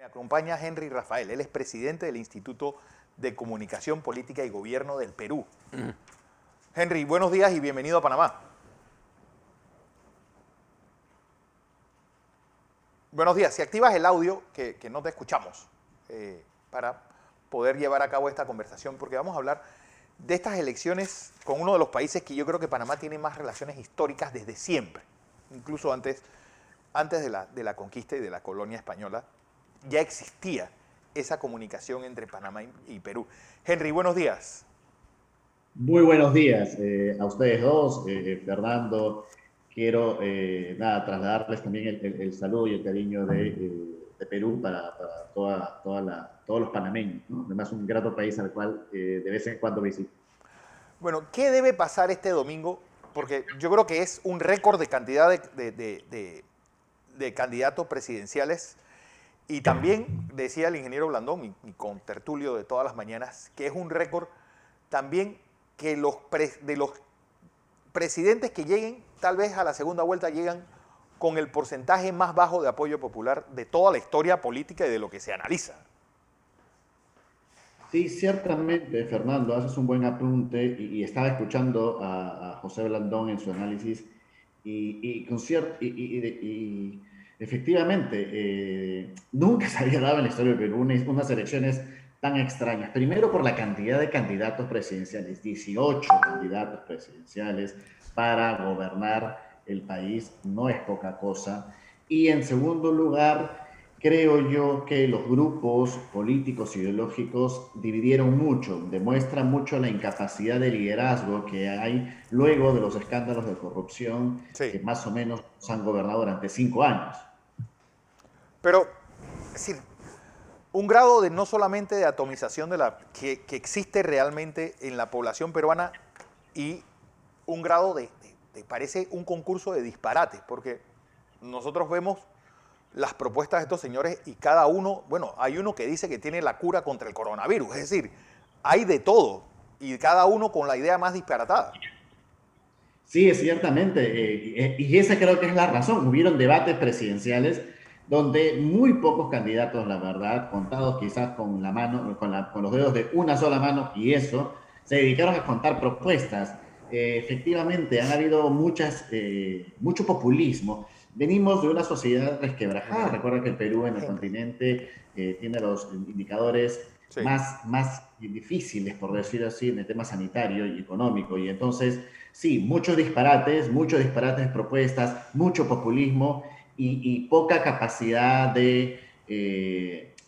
Me acompaña Henry Rafael, él es presidente del Instituto de Comunicación Política y Gobierno del Perú. Henry, buenos días y bienvenido a Panamá. Buenos días, si activas el audio, que no te escuchamos, para poder llevar a cabo esta conversación, porque vamos a hablar de estas elecciones con uno de los países que yo creo que Panamá tiene más relaciones históricas desde siempre, incluso antes de la conquista y de la colonia española, ya existía esa comunicación entre Panamá y Perú. Henry, buenos días. Muy buenos días a ustedes dos, Fernando. Quiero trasladarles también el saludo y el cariño de Perú para todos los panameños, ¿no? Además, un grato país al cual de vez en cuando visito. Bueno, ¿qué debe pasar este domingo? Porque yo creo que es un récord de cantidad de candidatos presidenciales. Y también decía el ingeniero Blandón, mi contertulio de todas las mañanas, que es un récord también que de los presidentes que lleguen, tal vez a la segunda vuelta llegan con el porcentaje más bajo de apoyo popular de toda la historia política y de lo que se analiza. Sí, ciertamente, Fernando, haces un buen apunte y estaba escuchando a José Blandón en su análisis y efectivamente nunca se había dado en la historia del Perú unas elecciones tan extrañas. Primero por la cantidad de candidatos presidenciales, 18 candidatos presidenciales para gobernar el país, no es poca cosa. Y en segundo lugar, creo yo que los grupos políticos ideológicos dividieron mucho, demuestran mucho la incapacidad de liderazgo que hay luego de los escándalos de corrupción Sí, que más o menos nos han gobernado durante 5 años. pero es decir, un grado de no solamente de atomización que existe realmente en la población peruana y un grado parece un concurso de disparates, porque nosotros vemos las propuestas de estos señores y cada uno, bueno, hay uno que dice que tiene la cura contra el coronavirus, es decir, hay de todo y cada uno con la idea más disparatada. Sí, es ciertamente, y esa creo que es la razón. Hubieron debates presidenciales donde muy pocos candidatos, la verdad, contados quizás con la mano, con los dedos de una sola mano, y eso, se dedicaron a contar propuestas. Efectivamente, han habido mucho populismo. Venimos de una sociedad resquebrajada. Recuerda que el Perú en el Henry, continente tiene los indicadores sí. más difíciles, por decirlo así, en el tema sanitario y económico. Y entonces, sí, muchos disparates de propuestas, mucho populismo y poca capacidad de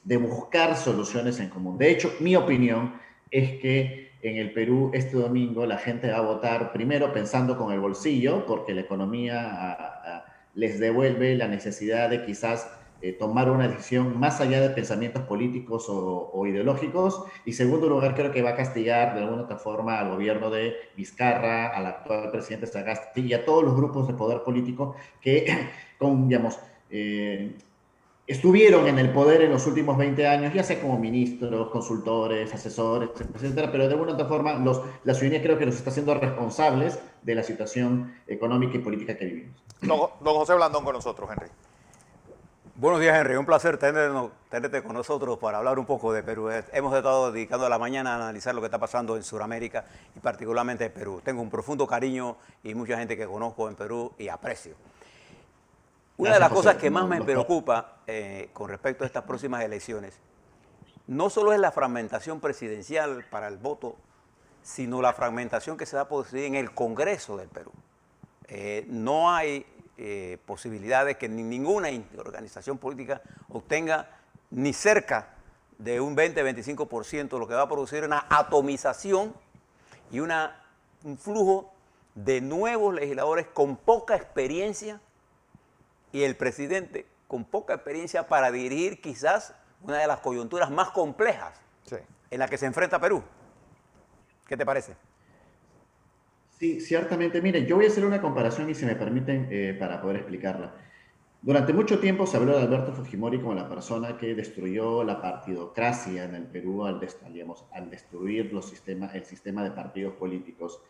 buscar soluciones en común. De hecho, mi opinión es que en el Perú este domingo la gente va a votar primero pensando con el bolsillo, porque la economía les devuelve la necesidad de quizás tomar una decisión más allá de pensamientos políticos o ideológicos. Y segundo lugar, creo que va a castigar de alguna otra forma al gobierno de Vizcarra, al actual presidente Sagasti y a todos los grupos de poder político que, digamos, estuvieron en el poder en los últimos 20 años, ya sea como ministros, consultores, asesores, etcétera, pero de alguna otra forma la ciudadanía creo que nos está haciendo responsables de la situación económica y política que vivimos. Don José Blandón con nosotros, Henry. Buenos días, Henry. Un placer tenerte con nosotros para hablar un poco de Perú. Hemos estado dedicando la mañana a analizar lo que está pasando en Sudamérica y particularmente en Perú. Tengo un profundo cariño y mucha gente que conozco en Perú y aprecio. Una de Gracias, las José. cosas que más me preocupa con respecto a estas próximas elecciones no solo es la fragmentación presidencial para el voto, sino la fragmentación que se va a producir en el Congreso del Perú. No hay posibilidades que ninguna organización política obtenga ni cerca de un 20-25%, lo que va a producir una atomización y un flujo de nuevos legisladores con poca experiencia y el presidente con poca experiencia para dirigir quizás una de las coyunturas más complejas Sí. en la que se enfrenta Perú. ¿Qué te parece? Sí, ciertamente. Miren, yo voy a hacer una comparación y si me permiten para poder explicarla. Durante mucho tiempo se habló de Alberto Fujimori como la persona que destruyó la partidocracia en el Perú al destruir el sistema de partidos políticos.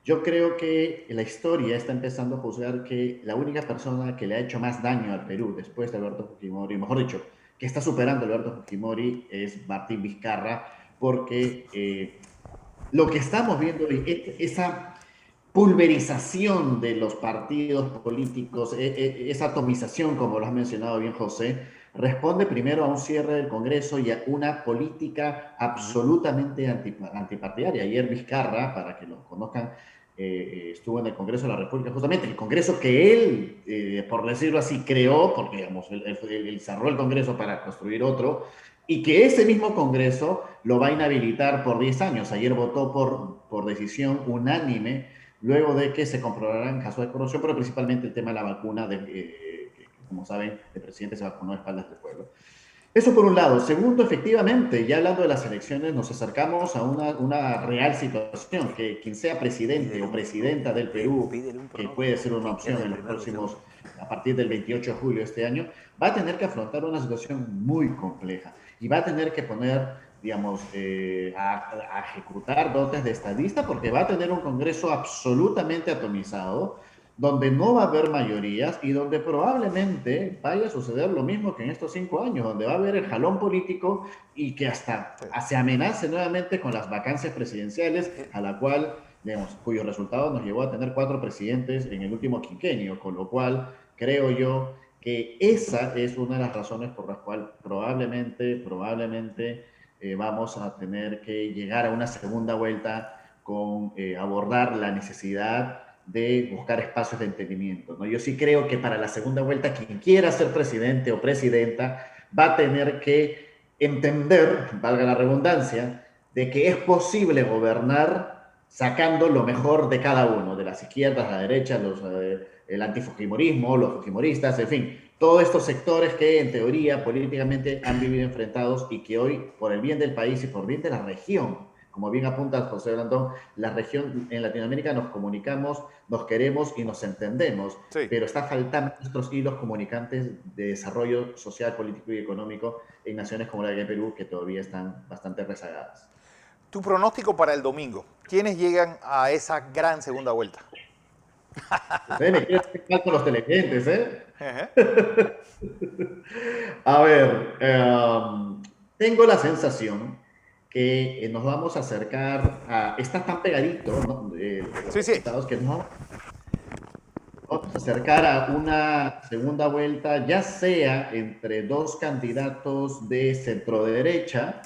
Yo creo que la historia está empezando a juzgar que la única persona que le ha hecho más daño al Perú después de Alberto Fujimori, mejor dicho, que está superando a Alberto Fujimori es Martín Vizcarra, porque lo que estamos viendo hoy, esa pulverización de los partidos políticos, esa atomización, como lo has mencionado bien, José, responde primero a un cierre del Congreso y a una política absolutamente antipartidaria. Ayer Vizcarra, para que lo conozcan, estuvo en el Congreso de la República, justamente el Congreso que él, por decirlo así, creó, porque digamos, él cerró el Congreso para construir otro, y que ese mismo Congreso lo va a inhabilitar por 10 años. Ayer votó por decisión unánime, luego de que se comprobaran casos de corrupción, pero principalmente el tema de la vacuna, que, como saben, el presidente se vacunó a espaldas del pueblo. Eso por un lado. Segundo, efectivamente, ya hablando de las elecciones, nos acercamos a una real situación, que quien sea presidente o presidenta del Perú, que puede ser una opción en los próximos, a partir del 28 de julio de este año, va a tener que afrontar una situación muy compleja y va a tener que poner, digamos, a ejecutar dotes de estadista, porque va a tener un Congreso absolutamente atomizado, donde no va a haber mayorías y donde probablemente vaya a suceder lo mismo que en estos 5 años, donde va a haber el jalón político y que hasta se amenace nuevamente con las vacancias presidenciales, a la cual, digamos, cuyo resultado nos llevó a tener 4 presidentes en el último quinquenio, con lo cual creo yo que esa es una de las razones por las cuales probablemente vamos a tener que llegar a una segunda vuelta con abordar la necesidad de buscar espacios de entendimiento, ¿no? Yo sí creo que para la segunda vuelta quien quiera ser presidente o presidenta va a tener que entender, valga la redundancia, de que es posible gobernar sacando lo mejor de cada uno, de las izquierdas, la derecha, el antifujimorismo, los fujimoristas, en fin, todos estos sectores que en teoría políticamente han vivido enfrentados y que hoy, por el bien del país y por el bien de la región, como bien apunta José Blandón, la región en Latinoamérica nos comunicamos, nos queremos y nos entendemos, Sí. pero está faltando nuestros hilos comunicantes de desarrollo social, político y económico en naciones como la de Perú, que todavía están bastante rezagadas. Tu pronóstico para el domingo. ¿Quiénes llegan a esa gran segunda vuelta? Ustedes me quieren hacer mal con los televidentes, ¿eh? Ajá. A ver, tengo la sensación que nos vamos a acercar a... Está tan pegadito, ¿no? Los Sí, sí. resultados que nos vamos a acercar a una segunda vuelta, ya sea entre dos candidatos de centro-derecha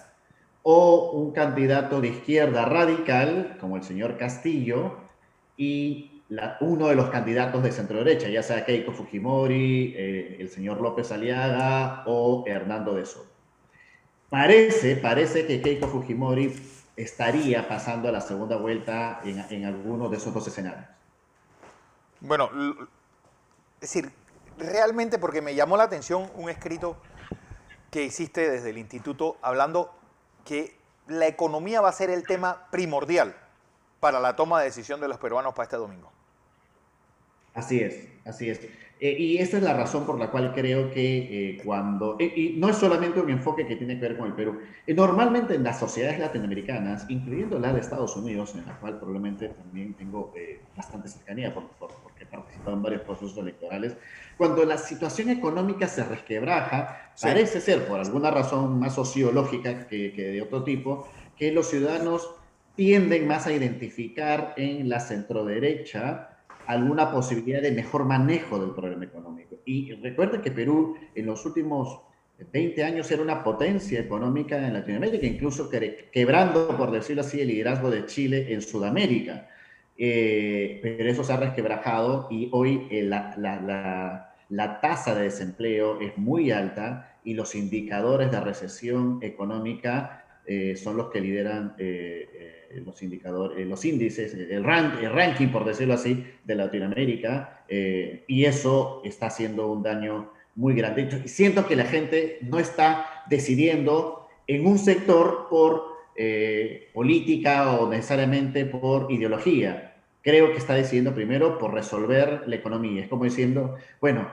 o un candidato de izquierda radical, como el señor Castillo, y uno de los candidatos de centro-derecha, ya sea Keiko Fujimori, el señor López Aliaga o Hernando de Soto. Parece que Keiko Fujimori estaría pasando a la segunda vuelta en alguno de esos dos escenarios. Bueno, es decir, realmente porque me llamó la atención un escrito que hiciste desde el instituto hablando que la economía va a ser el tema primordial para la toma de decisión de los peruanos para este domingo. Así es, así es. Y esa es la razón por la cual creo que cuando... y no es solamente un enfoque que tiene que ver con el Perú. Normalmente en las sociedades latinoamericanas, incluyendo la de Estados Unidos, en la cual probablemente también tengo bastante cercanía porque he participado en varios procesos electorales, cuando la situación económica se resquebraja, sí, parece ser, por alguna razón más sociológica que de otro tipo, que los ciudadanos tienden más a identificar en la centroderecha alguna posibilidad de mejor manejo del problema económico. Y recuerden que Perú en los últimos 20 años era una potencia económica en Latinoamérica, incluso quebrando, por decirlo así, el liderazgo de Chile en Sudamérica. Pero eso se ha resquebrajado y hoy la tasa de desempleo es muy alta y los indicadores de recesión económica son los que lideran los indicadores, los índices, el ranking, por decirlo así, de Latinoamérica, y eso está haciendo un daño muy grande. Siento que la gente no está decidiendo en un sector por política o necesariamente por ideología. Creo que está decidiendo primero por resolver la economía. Es como diciendo, bueno,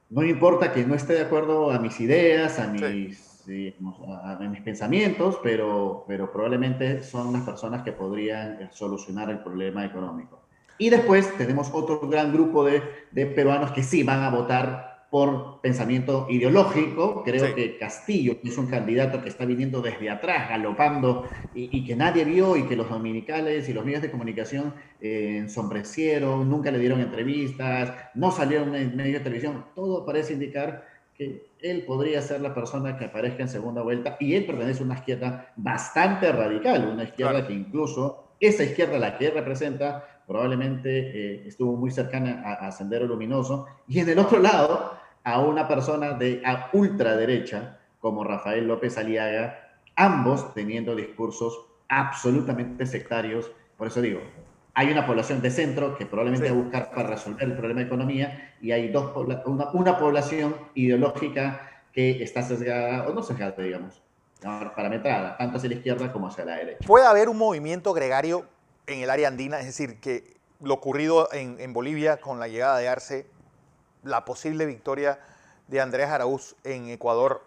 no importa que no esté de acuerdo a mis ideas, a mis... Sí, a mis pensamientos, pero probablemente son las personas que podrían solucionar el problema económico. Y después tenemos otro gran grupo de peruanos que sí van a votar por pensamiento ideológico. Creo Sí. que Castillo, que es un candidato que está viniendo desde atrás, galopando, y que nadie vio, y que los dominicales y los medios de comunicación ensombrecieron, nunca le dieron entrevistas, no salieron en medios de televisión. Todo parece indicar que él podría ser la persona que aparezca en segunda vuelta, y él pertenece a una izquierda bastante radical, una izquierda Claro. que incluso, esa izquierda la que él representa, probablemente estuvo muy cercana a Sendero Luminoso, y en el otro lado, a una persona de ultraderecha, como Rafael López Aliaga, ambos teniendo discursos absolutamente sectarios. Por eso digo, hay una población de centro que probablemente Sí. va a buscar para resolver el problema de economía, y hay una población ideológica que está sesgada, o no sesgada, digamos, parametrada, tanto hacia la izquierda como hacia la derecha. Puede haber un movimiento gregario en el área andina, es decir, que lo ocurrido en Bolivia con la llegada de Arce, la posible victoria de Andrés Araúz en Ecuador,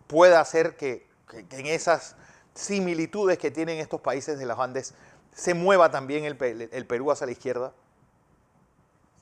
pueda hacer que en esas similitudes que tienen estos países de los Andes se mueva también el Perú hacia la izquierda.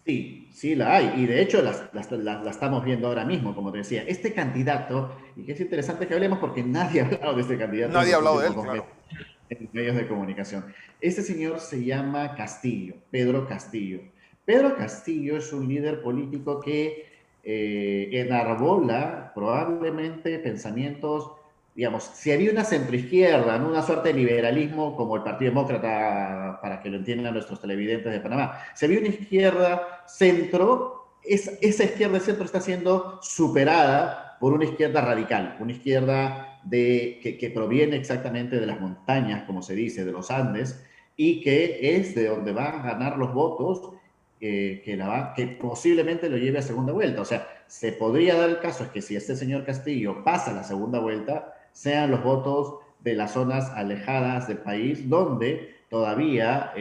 Sí, sí la hay, y de hecho la estamos viendo ahora mismo, como te decía. Este candidato, y que es interesante que hablemos porque nadie ha hablado de este candidato en Nadie ha los hablado de últimos él, dos claro. meses en los medios de comunicación. Este señor se llama Castillo, Pedro Castillo. Pedro Castillo es un líder político que enarbola probablemente pensamientos, digamos, si había una centroizquierda, ¿no? Una suerte de liberalismo como el Partido Demócrata, para que lo entiendan nuestros televidentes de Panamá, si había una izquierda centro, esa izquierda centro está siendo superada por una izquierda radical, una izquierda que proviene exactamente de las montañas, como se dice, de los Andes, y que es de donde van a ganar los votos, que posiblemente lo lleve a segunda vuelta. O sea, se podría dar el caso es que si este señor Castillo pasa a la segunda vuelta, sean los votos de las zonas alejadas del país, donde todavía,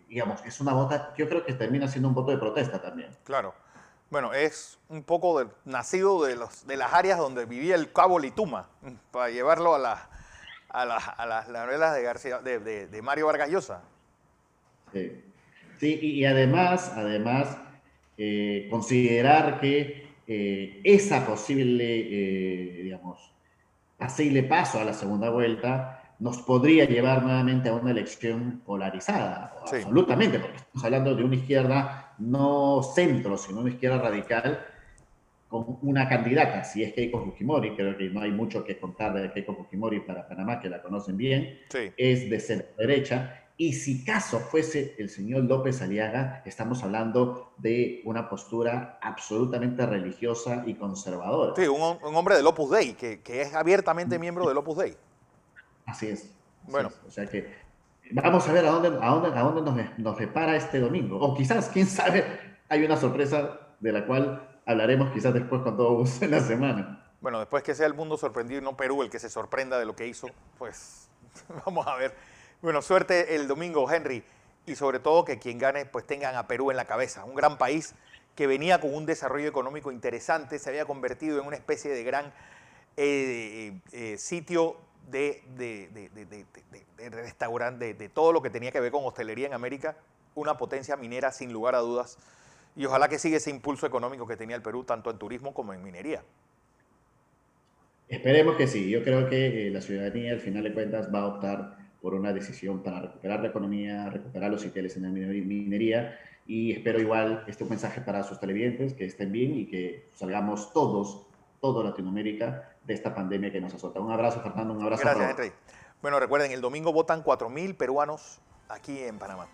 digamos, es una vota, yo creo que termina siendo un voto de protesta también. Claro. Bueno, es un poco nacido de las áreas donde vivía el cabo Lituma, para llevarlo a las novelas de García, de Mario Vargas Llosa. Sí, sí, y además considerar que esa posible, digamos, hacerle paso a la segunda vuelta nos podría llevar nuevamente a una elección polarizada, Sí, absolutamente, porque estamos hablando de una izquierda no centro, sino una izquierda radical con una candidata, si es Keiko Fujimori. Creo que no hay mucho que contar de Keiko Fujimori para Panamá, que la conocen bien, sí. es de centro derecha. Y si caso fuese el señor López Aliaga, estamos hablando de una postura absolutamente religiosa y conservadora. Sí, un hombre del Opus Dei, que es abiertamente miembro del Opus Dei. Así es, así Bueno, es. O sea que vamos a ver a dónde nos depara este domingo. O quizás, quién sabe, hay una sorpresa de la cual hablaremos quizás después cuando guste en la semana. bueno, después que sea el mundo sorprendido y no Perú el que se sorprenda de lo que hizo, pues vamos a ver. Bueno, suerte el domingo, Henry. Y sobre todo que quien gane, pues tengan a Perú en la cabeza. Un gran país que venía con un desarrollo económico interesante, se había convertido en una especie de gran sitio de restaurante, de todo lo que tenía que ver con hostelería en América, una potencia minera sin lugar a dudas. Y ojalá que siga ese impulso económico que tenía el Perú, tanto en turismo como en minería. Esperemos que sí. Yo creo que la ciudadanía, al final de cuentas, va a optar por una decisión para recuperar la economía, recuperar los sitiales en la minería, y espero igual este mensaje para sus televidentes, que estén bien y que salgamos todos, toda Latinoamérica, de esta pandemia que nos azota. Un abrazo, Fernando, un abrazo a Gracias, todos. Henry. Bueno, recuerden, el domingo votan 4.000 peruanos aquí en Panamá.